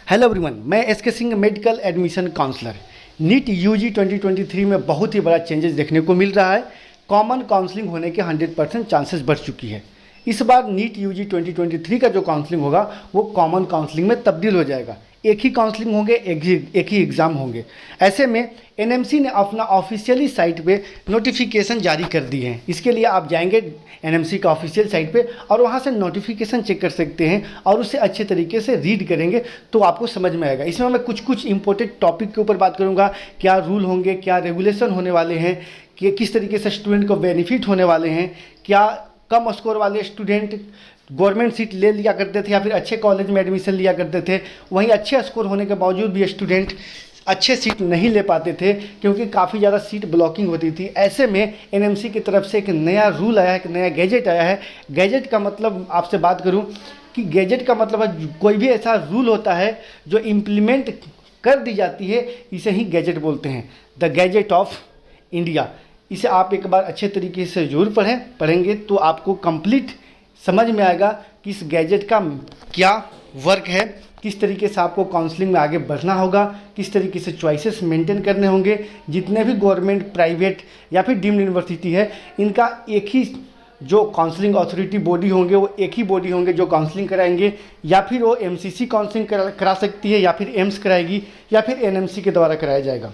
Hello everyone, मैं S K Singh, medical admission counsellor. NEET UG 2023 में बहुत ही बड़ा चेंजेस देखने को मिल रहा है। कॉमन काउंसलिंग होने के 100% चांसेस बढ़ चुकी है। इस बार नीट यूजी 2023 का जो काउंसलिंग होगा वो कॉमन काउंसलिंग में तब्दील हो जाएगा। एक ही काउंसलिंग होंगे, एक ही एग्ज़ाम होंगे। ऐसे में एनएमसी ने अपना ऑफिशियली साइट पे नोटिफिकेशन जारी कर दिए हैं। इसके लिए आप जाएंगे एनएमसी का ऑफिशियल साइट पे और वहाँ से नोटिफिकेशन चेक कर सकते हैं और उसे अच्छे तरीके से रीड करेंगे तो आपको समझ में आएगा। इसमें मैं कुछ इंपॉर्टेंट टॉपिक के ऊपर बात करूँगा, क्या रूल होंगे, क्या रेगुलेशन होने वाले हैं, कि किस तरीके से स्टूडेंट को बेनिफिट होने वाले हैं, क्या कम स्कोर वाले स्टूडेंट गवर्नमेंट सीट ले लिया करते थे या फिर अच्छे कॉलेज में एडमिशन लिया करते थे, वहीं अच्छे स्कोर होने के बावजूद भी स्टूडेंट अच्छे सीट नहीं ले पाते थे क्योंकि काफ़ी ज़्यादा सीट ब्लॉकिंग होती थी। ऐसे में एनएमसी की तरफ से एक नया रूल आया है, एक नया गैजेट आया है। गैजेट का मतलब आपसे बात करूं कि गैजेट का मतलब है कोई भी ऐसा रूल होता है जो इम्प्लीमेंट कर दी जाती है, इसे ही गैजेट बोलते हैं। The gadget of India. इसे आप एक बार अच्छे तरीके से जरूर पढ़ेंगे तो आपको कंप्लीट समझ में आएगा कि इस गैजेट का क्या वर्क है, किस तरीके से आपको काउंसलिंग में आगे बढ़ना होगा, किस तरीके से चॉइसेस मेंटेन करने होंगे। जितने भी गवर्नमेंट, प्राइवेट या फिर डीम्ड यूनिवर्सिटी है, इनका एक ही जो काउंसलिंग अथॉरिटी बॉडी होंगे वो एक ही बॉडी होंगे जो काउंसलिंग कराएंगे, या फिर वो एमसीसी काउंसलिंग करा सकती है, या फिर एम्स कराएगी, या फिर एनएमसी के द्वारा कराया जाएगा।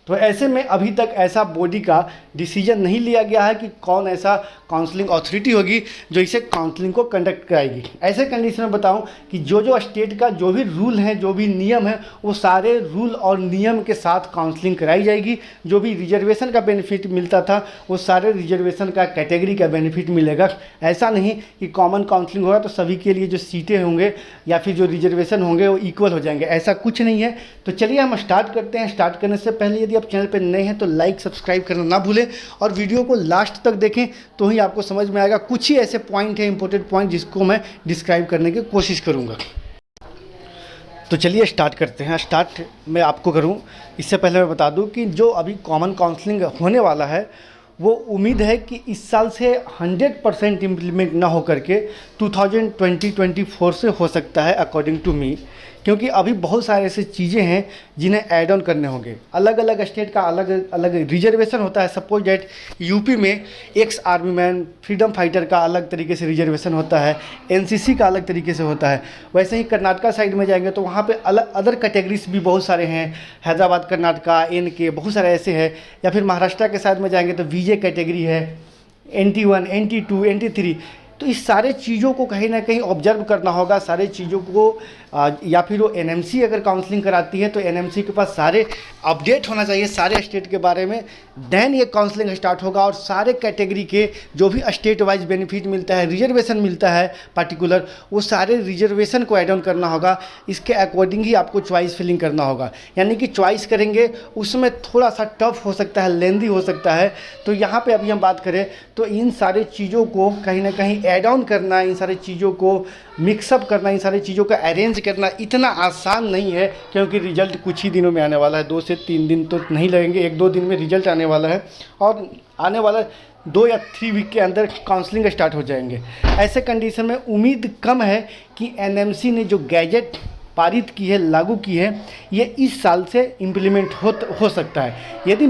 तो ऐसे में अभी तक ऐसा बॉडी का डिसीजन नहीं लिया गया है कि कौन ऐसा काउंसलिंग अथॉरिटी होगी जो इसे काउंसलिंग को कंडक्ट कराएगी। ऐसे कंडीशन में बताऊं कि जो स्टेट का जो भी रूल है, जो भी नियम है, वो सारे रूल और नियम के साथ काउंसलिंग कराई जाएगी। जो भी रिजर्वेशन का बेनिफिट मिलता था वो सारे रिजर्वेशन का कैटेगरी का बेनिफिट मिलेगा। ऐसा नहीं कि कॉमन काउंसलिंग होगा तो सभी के लिए जो सीटें होंगे या फिर जो रिजर्वेशन होंगे वो इक्वल हो जाएंगे, ऐसा कुछ नहीं है। तो चलिए हम स्टार्ट करते हैं। स्टार्ट करने से पहले यदि आप चैनल पर नए हैं तो लाइक सब्सक्राइब करना ना भूलें और वीडियो को लास्ट तक देखें तो ही आपको समझ में आएगा। कुछ ही ऐसे पॉइंट हैं, इंपॉर्टेंट पॉइंट, जिसको मैं डिस्क्राइब करने की कोशिश करूंगा। तो चलिए स्टार्ट करते हैं। स्टार्ट मैं आपको करूं इससे पहले मैं बता दूं कि जो अभी कॉमन काउंसलिंग होने वाला है वो उम्मीद है कि इस साल से 100% इम्प्लीमेंट ना हो करके 2024 से हो सकता है, अकॉर्डिंग टू मी। क्योंकि अभी बहुत सारे ऐसे चीज़ें हैं जिन्हें ऐड ऑन करने होंगे। अलग अलग स्टेट का अलग अलग रिजर्वेशन होता है। सपोज डेट यूपी में ex army man, freedom fighter का अलग तरीके से रिजर्वेशन होता है, एनसीसी का अलग तरीके से होता है। वैसे ही कर्नाटका साइड में जाएंगे तो वहाँ पे अलग अदर कैटेगरीज भी बहुत सारे हैं। हैदराबाद, कर्नाटका, NK, बहुत सारे ऐसे हैं। या फिर महाराष्ट्र के साइड में जाएंगे तो VJ कैटेगरी है, NT1, NT2, NT3। तो इस सारे चीज़ों को कहीं ना कहीं ऑब्जर्व करना होगा। सारे चीज़ों को या फिर वो एनएमसी अगर काउंसलिंग कराती है तो एनएमसी के पास सारे अपडेट होना चाहिए सारे स्टेट के बारे में। देन ये काउंसलिंग स्टार्ट होगा और सारे कैटेगरी के जो भी स्टेट वाइज बेनिफिट मिलता है, रिजर्वेशन मिलता है पर्टिकुलर, वो सारे रिजर्वेशन को ऐड ऑन करना होगा। इसके अकॉर्डिंग ही आपको चॉइस फिलिंग करना होगा। यानी कि चॉइस करेंगे उसमें थोड़ा सा टफ हो सकता है, लेंदी हो सकता है। तो यहाँ पर अभी हम बात करें तो इन सारे चीज़ों को कहीं ना कहीं ऐड ऑन करना, इन सारी चीज़ों को मिक्सअप करना, इन सारी चीज़ों का अरेंज करना इतना आसान नहीं है। क्योंकि रिजल्ट कुछ ही दिनों में आने वाला है, 2 से 3 दिन तो नहीं लगेंगे, 1-2 दिन में रिजल्ट आने वाला है और आने वाला 2 या 3 वीक के अंदर काउंसलिंग स्टार्ट हो जाएंगे। ऐसे कंडीशन में उम्मीद कम है कि एनएमसी ने जो गैजेट पारित की है, लागू की है, ये इस साल से इम्प्लीमेंट हो सकता है। यदि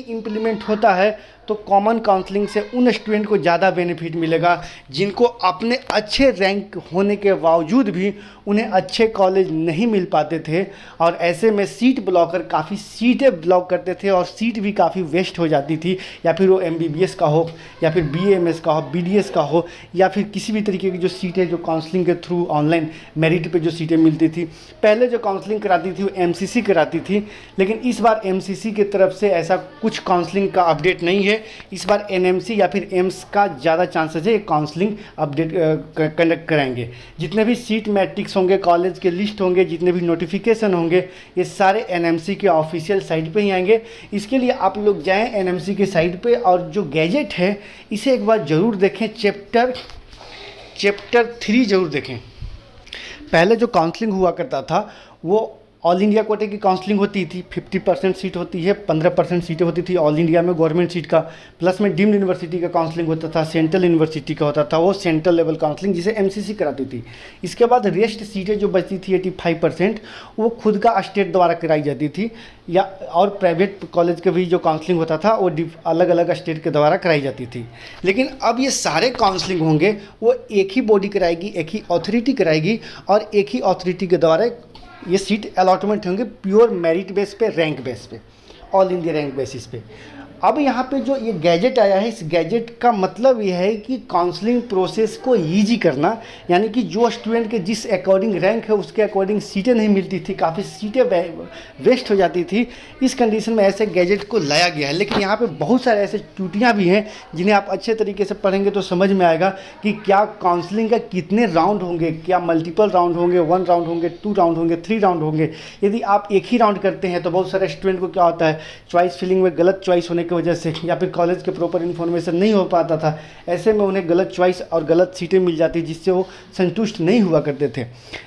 इम्प्लीमेंट होता है तो कॉमन काउंसलिंग से उन स्टूडेंट को ज़्यादा बेनिफिट मिलेगा जिनको अपने अच्छे रैंक होने के बावजूद भी उन्हें अच्छे कॉलेज नहीं मिल पाते थे। और ऐसे में सीट ब्लॉकर काफ़ी सीटें ब्लॉक करते थे और सीट भी काफ़ी वेस्ट हो जाती थी। या फिर वो MBBS का हो, या फिर BAMS का हो, BDS का हो, या फिर किसी भी तरीके की जो सीटें जो काउंसलिंग के थ्रू ऑनलाइन मेरिट पे जो सीटें मिलती थी। पहले जो काउंसलिंग कराती थी वो MCC कराती थी, लेकिन इस बार MCC की तरफ से ऐसा कुछ काउंसलिंग का अपडेट नहीं है। इस बार NMC या फिर एम्स का ज़्यादा चांसेस है काउंसलिंग अपडेट कंडक्ट कराएंगे। जितने भी सीट मैट्रिक्स होंगे, कॉलेज के लिस्ट होंगे, जितने भी नोटिफिकेशन होंगे, ये सारे NMC के ऑफिशियल साइट पे ही आएंगे। इसके लिए आप लोग जाएं NMC के साइट पे और जो गैजेट है इसे एक बार ज़रूर देखें। चैप्टर 3 ज़रूर देखें। पहले जो काउंसलिंग हुआ करता था वो ऑल इंडिया कोटे की काउंसलिंग होती थी, 50% सीट होती है, 15% सीटें होती थी ऑल इंडिया में गवर्नमेंट सीट का, प्लस में डीम्ड यूनिवर्सिटी का काउंसलिंग होता था, सेंट्रल यूनिवर्सिटी का होता था, वो सेंट्रल लेवल काउंसलिंग जिसे एमसीसी कराती थी। इसके बाद रेस्ट सीटें जो बचती थी 85% वो खुद का स्टेट द्वारा कराई जाती थी, या और प्राइवेट कॉलेज के भी जो काउंसलिंग होता था वो अलग अलग स्टेट के द्वारा कराई जाती थी। लेकिन अब ये सारे काउंसलिंग होंगे वो एक ही बॉडी कराएगी, एक ही अथॉरिटी कराएगी, और एक ही अथॉरिटी के द्वारा ये सीट अलॉटमेंट होंगे प्योर मेरिट बेस पे, रैंक बेस पे, ऑल इंडिया रैंक बेसिस पे। अब यहाँ पे जो ये गैजेट आया है, इस गैजेट का मतलब ये है कि काउंसलिंग प्रोसेस को ईजी करना, यानी कि जो स्टूडेंट के जिस अकॉर्डिंग रैंक है उसके अकॉर्डिंग सीटें नहीं मिलती थी, काफ़ी सीटें वेस्ट हो जाती थी, इस कंडीशन में ऐसे गैजेट को लाया गया है। लेकिन यहाँ पे बहुत सारे ऐसे त्रुटियाँ भी हैं जिन्हें आप अच्छे तरीके से पढ़ेंगे तो समझ में आएगा कि क्या काउंसलिंग का कितने राउंड होंगे, क्या मल्टीपल राउंड होंगे, 1 राउंड होंगे, 2 राउंड होंगे, 3 राउंड होंगे। यदि आप एक ही राउंड करते हैं तो बहुत सारे स्टूडेंट को क्या होता है, चॉइस फिलिंग में गलत चॉइस होने की वजह से या फिर कॉलेज के प्रॉपर इन्फॉर्मेशन नहीं हो पाता था, ऐसे में उन्हें गलत चॉइस और गलत सीटें मिल जाती जिससे वो संतुष्ट नहीं हुआ करते थे।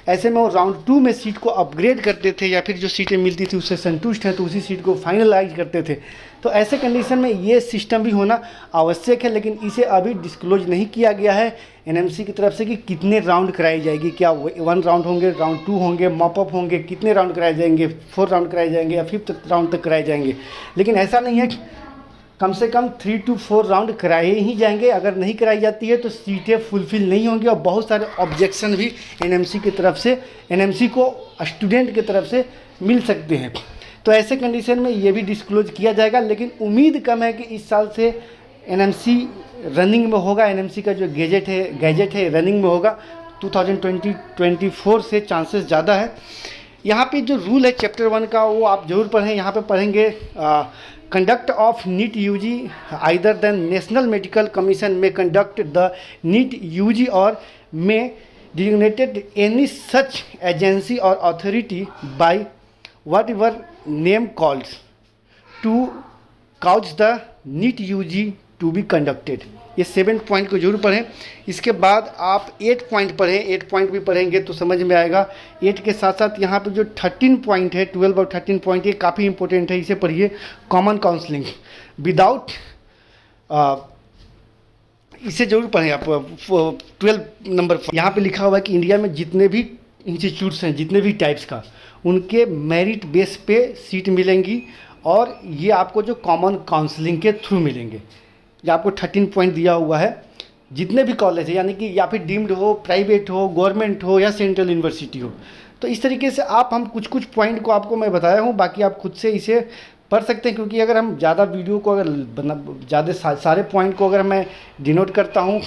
ऐसे में वो राउंड 2 में सीट को अपग्रेड करते थे, या फिर जो सीटें मिलती थी उससे संतुष्ट हैं तो उसी सीट को फाइनलाइज करते थे। तो ऐसे कंडीशन में ये सिस्टम भी होना आवश्यक है, लेकिन इसे अभी डिस्क्लोज नहीं किया गया है एनएमसी की तरफ से कि कितने राउंड कराई जाएगी, क्या 1 राउंड होंगे, राउंड 2 होंगे, मॉपअप होंगे, कितने राउंड कराए जाएंगे, 4 राउंड कराए जाएंगे या 5th राउंड तक कराए जाएंगे। लेकिन ऐसा नहीं है, कम से कम 3 to 4 राउंड कराए ही जाएंगे। अगर नहीं कराई जाती है तो सीटें फुलफिल नहीं होंगी, और बहुत सारे ऑब्जेक्शन भी एनएमसी की तरफ से, एनएमसी को स्टूडेंट की तरफ से मिल सकते हैं। तो ऐसे कंडीशन में ये भी डिस्क्लोज किया जाएगा, लेकिन उम्मीद कम है कि इस साल से एनएमसी रनिंग में होगा, एनएमसी का जो गैजेट है रनिंग में होगा। 2020-24 से चांसेस ज़्यादा है। यहाँ पे जो रूल है चैप्टर 1 का वो आप जरूर पढ़ें। यहाँ पे पढ़ेंगे conduct of NEET UG either the National Medical Commission may conduct the NEET UG or may designated any such agency or authority by whatever name called to couch the NEET UG to be conducted. ये 7 point को जरूर पढ़ें। इसके बाद आप 8 point पढ़ें, 8 point भी पढ़ेंगे तो समझ में आएगा। 8 के साथ साथ यहाँ पे जो 13 पॉइंट है, 12 और 13 पॉइंट, ये काफ़ी इंपॉर्टेंट है, इसे पढ़िए। कॉमन काउंसलिंग विदाउट, इसे जरूर पढ़ें आप। 12 नंबर यहाँ पे लिखा हुआ है कि इंडिया में जितने भी इंस्टीट्यूट्स हैं, जितने भी टाइप्स का, उनके मेरिट बेस पे सीट मिलेंगी, और ये आपको जो कॉमन काउंसलिंग के थ्रू मिलेंगे। ये आपको 13 पॉइंट दिया हुआ है। जितने भी कॉलेज है, यानी कि या फिर डीम्ड हो, प्राइवेट हो, गवर्नमेंट हो या सेंट्रल यूनिवर्सिटी हो, तो इस तरीके से हम कुछ पॉइंट को आपको मैं बताया हूँ। बाकी आप खुद से इसे पढ़ सकते हैं, क्योंकि अगर हम ज़्यादा वीडियो को अगर ज़्यादा सारे पॉइंट को अगर मैं डिनोट करता हूँ,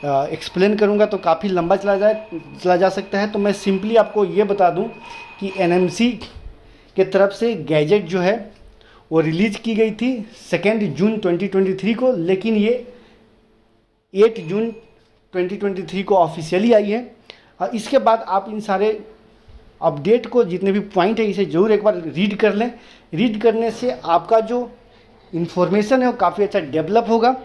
एक्सप्लेन करूँगा तो काफ़ी लंबा चला जा सकता है। तो मैं सिंपली आपको ये बता दूँ कि एनएमसी के तरफ से गैजेट जो है वो रिलीज़ की गई थी 2 जून 2023 को, लेकिन ये 8 जून 2023 को ऑफिशियली आई है। और इसके बाद आप इन सारे अपडेट को, जितने भी पॉइंट है, इसे ज़रूर एक बार रीड कर लें। रीड करने से आपका जो इन्फॉर्मेशन है वो काफ़ी अच्छा डेवलप होगा।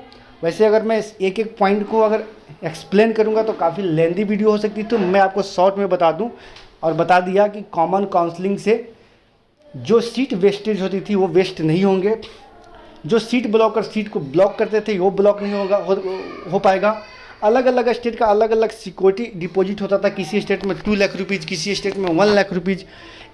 वैसे अगर मैं एक एक पॉइंट को अगर एक्सप्लेन करूँगा तो काफ़ी लेंदी वीडियो हो सकती है, तो मैं आपको शॉर्ट में बता दूँ और बता दिया कि कॉमन काउंसलिंग से जो सीट वेस्टेज होती थी वो वेस्ट नहीं होंगे। जो सीट ब्लॉकर सीट को ब्लॉक करते थे वो ब्लॉक नहीं हो पाएगा। अलग अलग स्टेट का अलग अलग सिक्योरिटी डिपॉजिट होता था। किसी स्टेट में 2 लाख रुपीज़, किसी स्टेट में 1 लाख रुपीज़।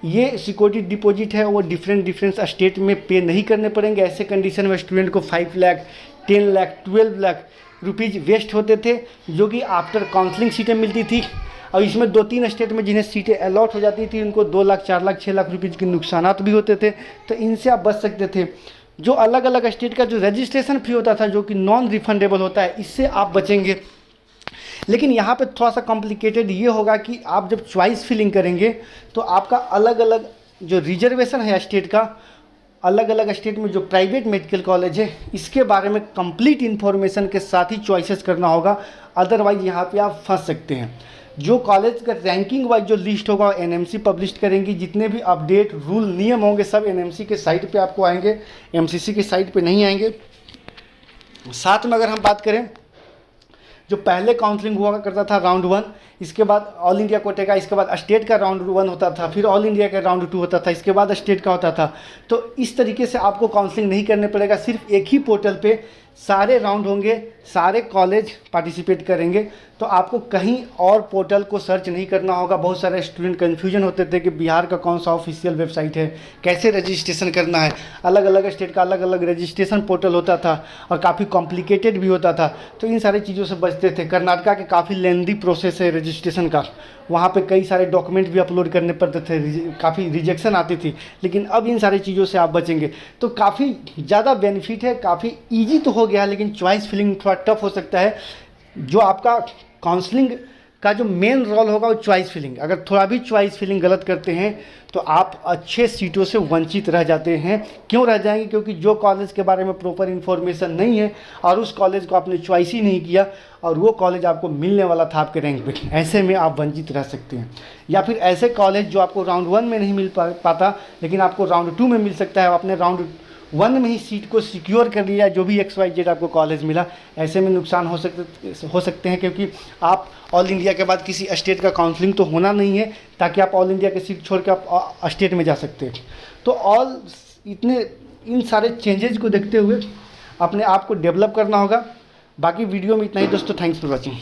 ये सिक्योरिटी डिपॉजिट है वो डिफरेंट स्टेट में पे नहीं करने पड़ेंगे। ऐसे कंडीशन में स्टूडेंट को 5 लाख, 10 लाख, 12 लाख रुपीज़ वेस्ट होते थे, जो कि आफ्टर काउंसलिंग सीटें मिलती थी। और इसमें 2-3 स्टेट में जिन्हें सीटें अलॉट हो जाती थी उनको 2 लाख, 4 लाख, 6 लाख रुपीज़ के नुकसानात भी होते थे। तो इनसे आप बच सकते थे। जो अलग अलग स्टेट का जो रजिस्ट्रेशन फी होता था, जो कि नॉन रिफंडेबल होता है, इससे आप बचेंगे। लेकिन यहाँ पे थोड़ा सा कॉम्प्लिकेटेड ये होगा कि आप जब चॉइस फिलिंग करेंगे तो आपका अलग अलग जो रिजर्वेशन है स्टेट का, अलग अलग स्टेट में जो प्राइवेट मेडिकल कॉलेज है, इसके बारे में कंप्लीट इन्फॉर्मेशन के साथ ही चॉइसेस करना होगा। अदरवाइज यहाँ पे आप फंस सकते हैं। जो कॉलेज का रैंकिंग वाइज जो लिस्ट होगा एनएमसी पब्लिश करेंगी। जितने भी अपडेट, रूल, नियम होंगे सब एनएमसी के साइट पे आपको आएंगे, एमसीसी के साइट पे नहीं आएंगे। साथ में अगर हम बात करें जो पहले काउंसलिंग हुआ करता था राउंड 1, इसके बाद ऑल इंडिया कोटे का, इसके बाद स्टेट का राउंड 1 होता था, फिर ऑल इंडिया का राउंड 2 होता था, इसके बाद स्टेट का होता था। तो इस तरीके से आपको काउंसलिंग नहीं करने पड़ेगा, सिर्फ एक ही पोर्टल पे सारे राउंड होंगे, सारे कॉलेज पार्टिसिपेट करेंगे। तो आपको कहीं और पोर्टल को सर्च नहीं करना होगा। बहुत सारे स्टूडेंट कन्फ्यूजन होते थे कि बिहार का कौन सा ऑफिशियल वेबसाइट है, कैसे रजिस्ट्रेशन करना है। अलग अलग स्टेट का अलग अलग रजिस्ट्रेशन पोर्टल होता था और काफ़ी कॉम्प्लिकेटेड भी होता था। तो इन सारी चीज़ों से बचते थे। कर्नाटका के काफ़ी लेंदी प्रोसेस है रजिस्ट्रेशन का, वहाँ पे कई सारे डॉक्यूमेंट भी अपलोड करने पड़ते थे, काफ़ी रिजेक्शन आती थी। लेकिन अब इन सारी चीज़ों से आप बचेंगे तो काफ़ी ज़्यादा बेनिफिट है। काफ़ी ईजी तो हो गया है, लेकिन चॉइस फिलिंग थोड़ा टफ हो सकता है। जो आपका काउंसलिंग का जो मेन रोल होगा वो चॉइस फिलिंग। अगर थोड़ा भी चॉइस फिलिंग गलत करते हैं तो आप अच्छे सीटों से वंचित रह जाते हैं। क्यों रह जाएंगे? क्योंकि जो कॉलेज के बारे में प्रॉपर इन्फॉर्मेशन नहीं है और उस कॉलेज को आपने चॉइस ही नहीं किया और वो कॉलेज आपको मिलने वाला था आपके रैंक पे, ऐसे में आप वंचित रह सकते हैं। या फिर ऐसे कॉलेज जो आपको राउंड 1 में नहीं मिल पाता लेकिन आपको राउंड 2 में मिल सकता है, आपने राउंड 1 में ही सीट को सिक्योर कर लिया, जो भी XYZ आपको कॉलेज मिला। ऐसे में नुकसान हो सकते हैं, क्योंकि आप ऑल इंडिया के बाद किसी स्टेट का काउंसलिंग तो होना नहीं है, ताकि आप ऑल इंडिया की सीट छोड़ के आप स्टेट में जा सकते हैं। तो इन सारे चेंजेज को देखते हुए अपने आप को डेवलप करना होगा। बाकी वीडियो में इतना ही दोस्तों, थैंक्स फॉर वॉचिंग।